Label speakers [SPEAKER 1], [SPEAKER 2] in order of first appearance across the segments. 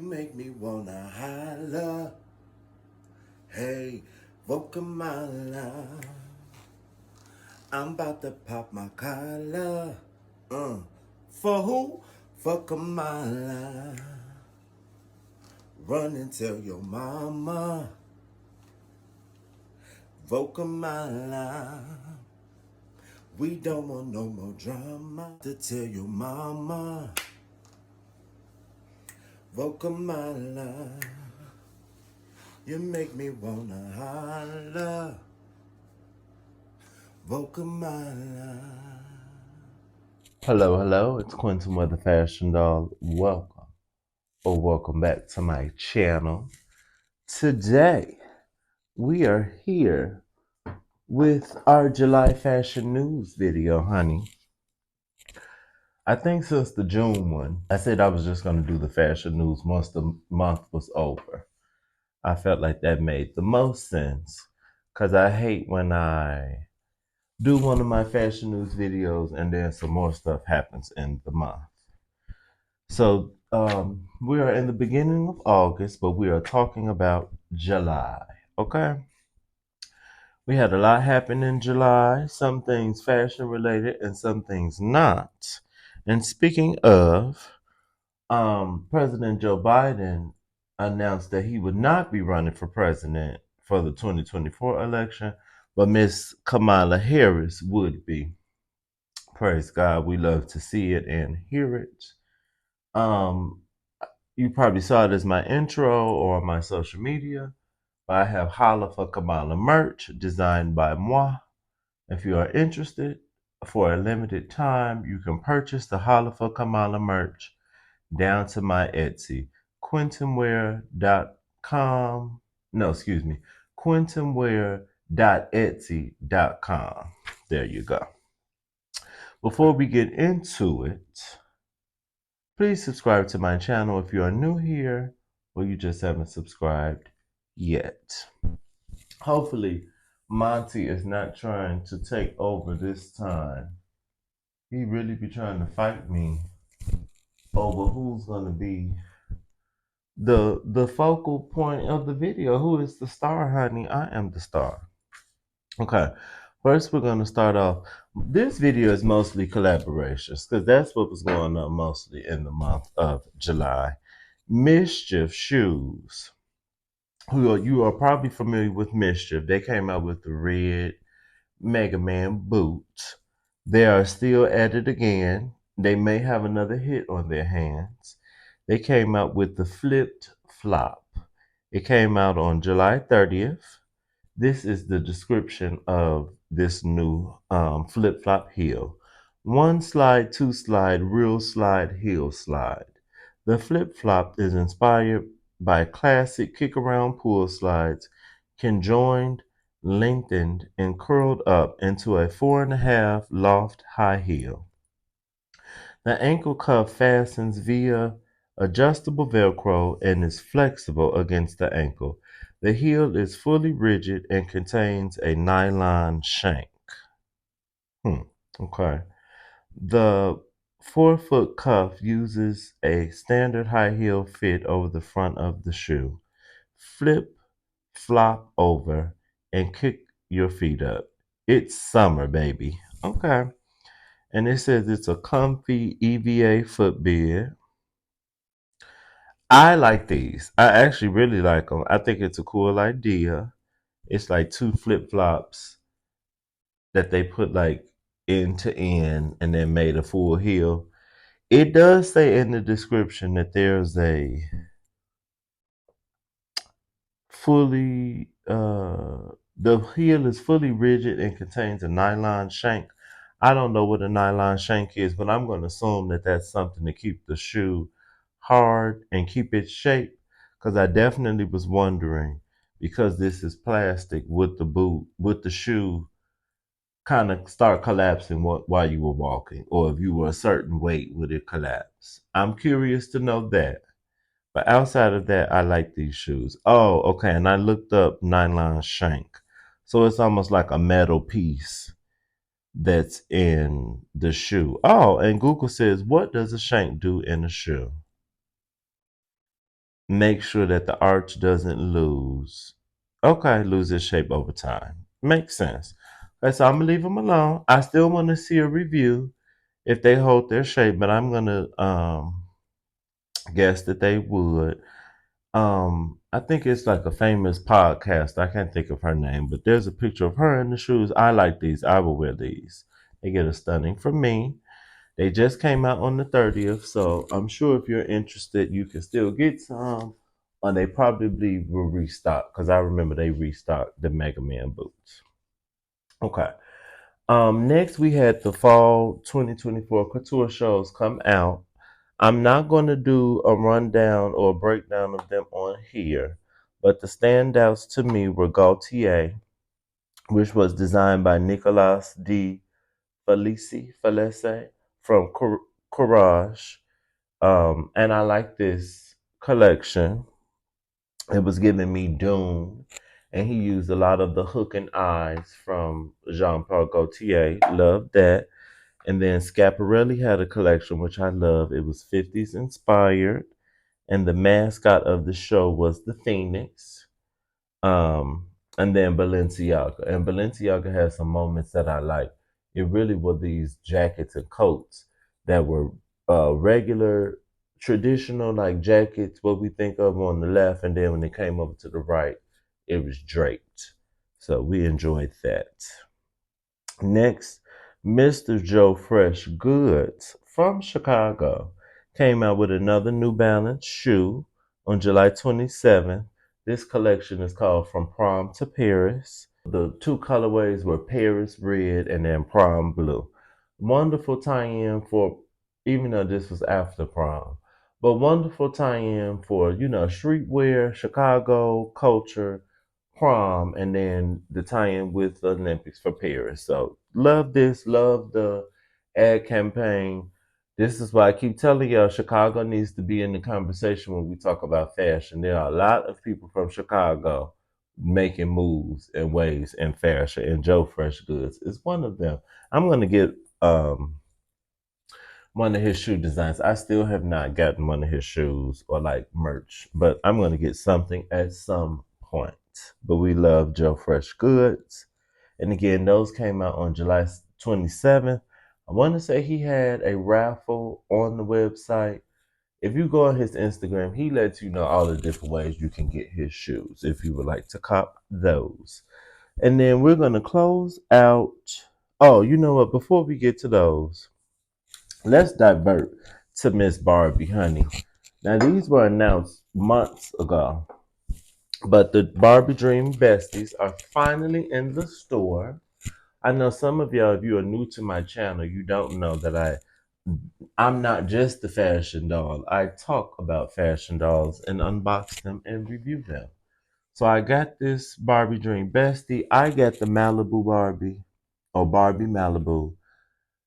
[SPEAKER 1] make me wanna holler. Hey, Volcamala. I'm about to pop my collar. For who? For Kamala. Run and tell your mama. Volcamala. We don't want no more drama. To tell your mama. Volcamala. You make me wanna holler. Volcamala. Hello, hello. It's Quentin with the Fashion Doll. Welcome back to my channel. Today, we are here with our July fashion news video, honey. I think since the June one, I said I was just going to do the fashion news once the month was over. I felt like that made the most sense because I hate when I do one of my fashion news videos and then some more stuff happens in the month. So we are in the beginning of August, but we are talking about July. Okay. We had a lot happen in July, some things fashion related and some things not. And speaking of, President Joe Biden announced that he would not be running for president for the 2024 election, but Miss Kamala Harris would be. Praise God. We love to see it and hear it. Um, you probably saw it as my intro or my social media. But I have Holla for Kamala merch designed by moi. If you are interested, for a limited time, you can purchase the Holla for Kamala merch down to my Etsy, quintonwear.com. No, excuse me, quintonwear.etsy.com. There you go. Before we get into it, please subscribe to my channel if you are new here or you just haven't subscribed yet. Hopefully, Monty is not trying to take over this time. He really be trying to fight me over who's gonna be the focal point of the video. Who is the star, honey? I am the star. Okay. First, we're gonna start off. This video is mostly collaborations because that's what was going on mostly in the month of July. Mischief Shoes. You are probably familiar with Mischief. They came out with the red Mega Man boots. They are still at it again. They may have another hit on their hands. They came out with the flipped flop. It came out on July 30th. This is the description of this new flip flop heel. One slide, two slide, real slide, heel slide. The flip flop is inspired by classic kick around pull slides, conjoined, lengthened, and curled up into a 4.5 loft high heel. The ankle cuff fastens via adjustable Velcro and is flexible against the ankle. The heel is fully rigid and contains a nylon shank. Okay. The 4-foot cuff uses a standard high heel fit over the front of the shoe. Flip, flop over, and kick your feet up. It's summer, baby. Okay. And it says it's a comfy EVA footbed. I like these. I actually really like them. I think it's a cool idea. It's like two flip flops that they put like end to end and then made a full heel. It does say in the description that there's a fully the heel is fully rigid and contains a nylon shank. I don't know what a nylon shank is, but I'm going to assume that that's something to keep the shoe hard and keep its shape because I definitely was wondering because this is plastic with the shoe kind of start collapsing while you were walking, or if you were a certain weight, would it collapse? I'm curious to know that. But outside of that, I like these shoes. Oh, okay. And I looked up nylon shank. So it's almost like a metal piece that's in the shoe. Oh, and Google says, what does a shank do in a shoe? make sure that the arch doesn't lose its shape over time. Makes sense. Okay, so I'm gonna leave them alone. I still want to see a review if they hold their shape, but I'm gonna guess that they would. I think it's like a famous podcast. I can't think of her name, but there's a picture of her in the shoes. I like these. I will wear these. They get a stunning from me. They just came out on the 30th, so I'm sure if you're interested, you can still get some. Or they probably will restock because I remember they restocked the Mega Man boots. Okay. Next we had the fall 2024 couture shows come out. I'm not going to do a rundown or a breakdown of them on here, but the standouts to me were Gaultier, which was designed by Nicolas de Felice from Courage. And I like this collection. It was giving me Dune, and he used a lot of the hook and eyes from Jean Paul Gaultier. Love that. And then Schiaparelli had a collection which I love. It was 50s inspired, and the mascot of the show was the Phoenix. Um, and then Balenciaga. And Balenciaga has some moments that I like. It really were these jackets and coats that were regular, traditional like jackets, what we think of on the left, and then when they came over to the right, it was draped. So we enjoyed that. Next, Mr. Joe Fresh Goods from Chicago came out with another New Balance shoe on July 27th. This collection is called From Prom to Paris. The two colorways were Paris Red and then Prom Blue. Wonderful tie-in for, even though this was after prom, but wonderful tie-in for, streetwear, Chicago culture, prom, and then the tie-in with the Olympics for Paris. So love this, love the ad campaign. This is why I keep telling y'all Chicago needs to be in the conversation when we talk about fashion. There are a lot of people from Chicago making moves and waves in fashion, and Joe Fresh Goods is one of them. I'm gonna get one of his shoe designs. I still have not gotten one of his shoes or like merch, but I'm gonna get something at some point. But we love Joe Fresh Goods. And again, those came out on July 27th. I want to say he had a raffle on the website. If you go on his Instagram, he lets you know all the different ways you can get his shoes if you would like to cop those. And then we're going to close out. Oh, you know what? Before we get to those, let's divert to Miss Barbie, honey. Now, these were announced months ago, but the Barbie Dream Besties are finally in the store. I know some of y'all, if you are new to my channel, you don't know that I'm not just the fashion doll. I talk about fashion dolls and unbox them and review them. So I got this Barbie Dream Bestie. I got the Malibu Barbie, or Barbie Malibu.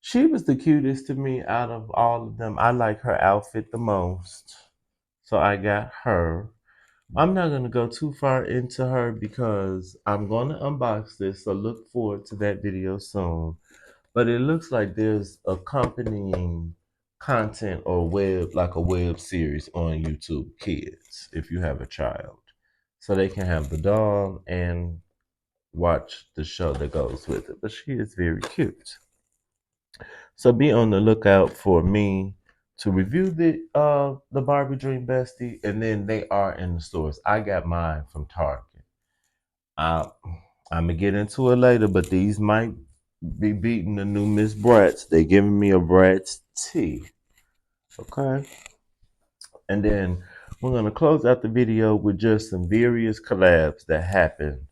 [SPEAKER 1] She was the cutest to me out of all of them. I like her outfit the most. So I got her. I'm not going to go too far into her because I'm going to unbox this. So look forward to that video soon. But it looks like there's accompanying content or like a web series on YouTube Kids if you have a child. So they can have the doll and watch the show that goes with it. But she is very cute. So be on the lookout for me to review the Barbie Dream Bestie, and then they are in the stores. I got mine from Target. I'm gonna get into it later, but these might be beating the new Miss Bratz. They giving me a Bratz tea. Okay. And then we're gonna close out the video with just some various collabs that happened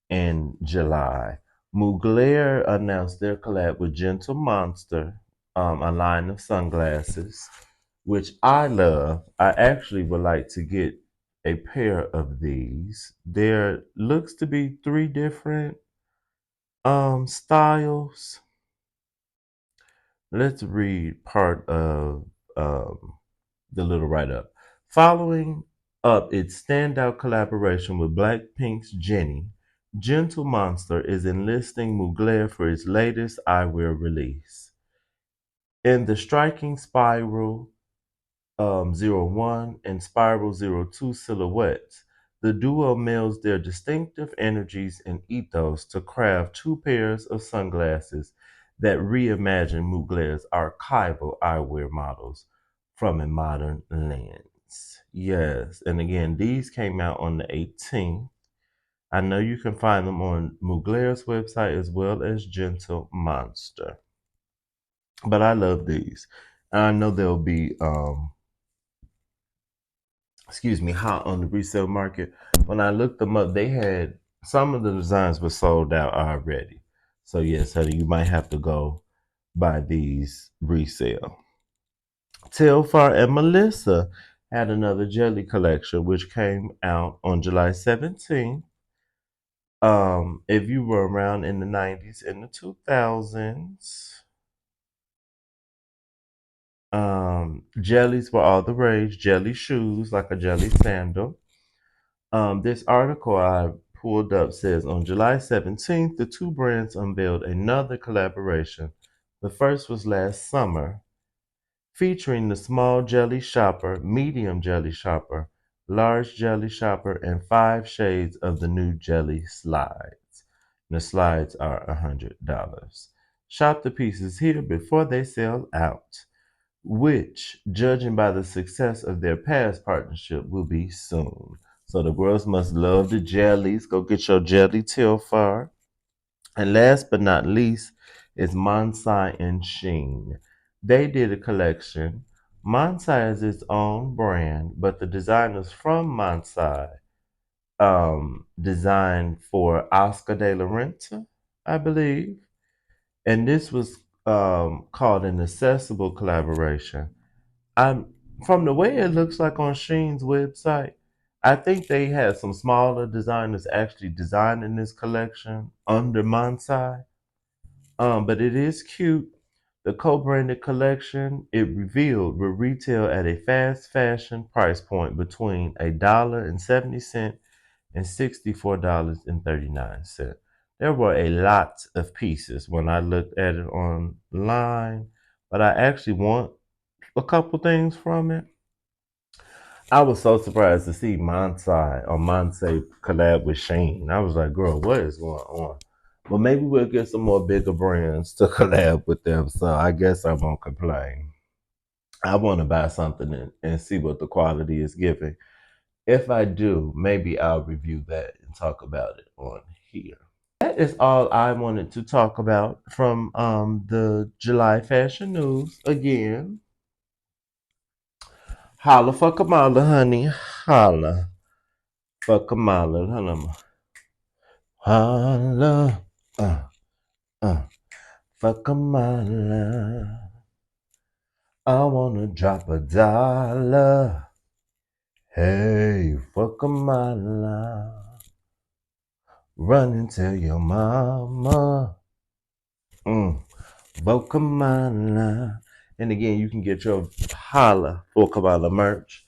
[SPEAKER 1] in July. Mugler announced their collab with Gentle Monster, a line of sunglasses, which I love. I actually would like to get a pair of these. There looks to be three different styles. Let's read part of um, the little write-up. Following up its standout collaboration with Blackpink's Jennie, Gentle Monster is enlisting Mugler for its latest eyewear release. In the striking spiral 01 and Spiral 02 silhouettes. The duo melds their distinctive energies and ethos to craft two pairs of sunglasses that reimagine Mugler's archival eyewear models from a modern lens. Yes, and again, these came out on the 18th. I know you can find them on Mugler's website as well as Gentle Monster. But I love these. And I know they'll be hot on the resale market. When I looked them up, they had some of the designs were sold out already. So yes, honey, you might have to go buy these resale. Telfar and Melissa had another jelly collection which came out on July 17th. If you were around in the 90s and the 2000s, jellies were all the rage. Jelly shoes, like a jelly sandal. This article I pulled up says on July 17th, the two brands unveiled another collaboration. The first was last summer, featuring the small jelly shopper, medium jelly shopper, large jelly shopper, and 5 shades of the new jelly slides. The slides are $100. Shop the pieces here before they sell out, which, judging by the success of their past partnership, will be soon. So the girls must love the jellies. Go get your jelly Telfar. And last but not least is Mansai and Sheen. They did a collection. Mansai is its own brand, but the designers from Mansai designed for Oscar de la Renta, I believe. And this was called an accessible collaboration. I'm From the way it looks like on Sheen's website, I think they had some smaller designers actually designing this collection under Mansai. But it is cute. The co-branded collection it revealed will retail at a fast fashion price point between $1.70 and $64.39. There were a lot of pieces when I looked at it online, but I actually want a couple things from it. I was so surprised to see Mansai or Mansai collab with Shane. I was like, girl, what is going on? But maybe we'll get some more bigger brands to collab with them. So I guess I won't complain. I want to buy something and see what the quality is giving. If I do, maybe I'll review that and talk about it on here. That is all I wanted to talk about from the July fashion news. Again, holla for Kamala, honey. Holla for Kamala. Holla. Holla. Uh, uh, for Kamala. I wanna drop $1. Hey, for Kamala. Run and tell your mama. For Kamala. And again, you can get your holla for Kamala merch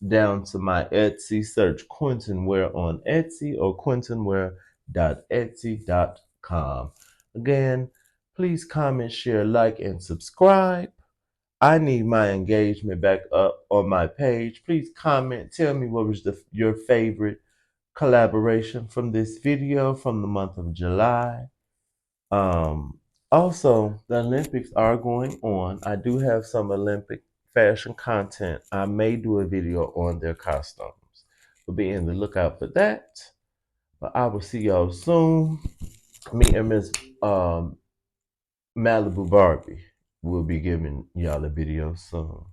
[SPEAKER 1] down to my Etsy. Search Quentin Ware on Etsy or quentinware.etsy.com. Again, please comment, share, like, and subscribe. I need my engagement back up on my page. Please comment. Tell me what was your favorite collaboration from this video from the month of July. Also, the Olympics are going on. I do have some Olympic fashion content. I may do a video on their costumes. So be in the lookout for that. But I will see y'all soon. Me and Miss Malibu Barbie will be giving y'all a video soon.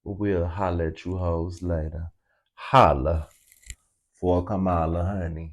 [SPEAKER 1] But we'll holla at you hoes later. Holla for Kamala, honey.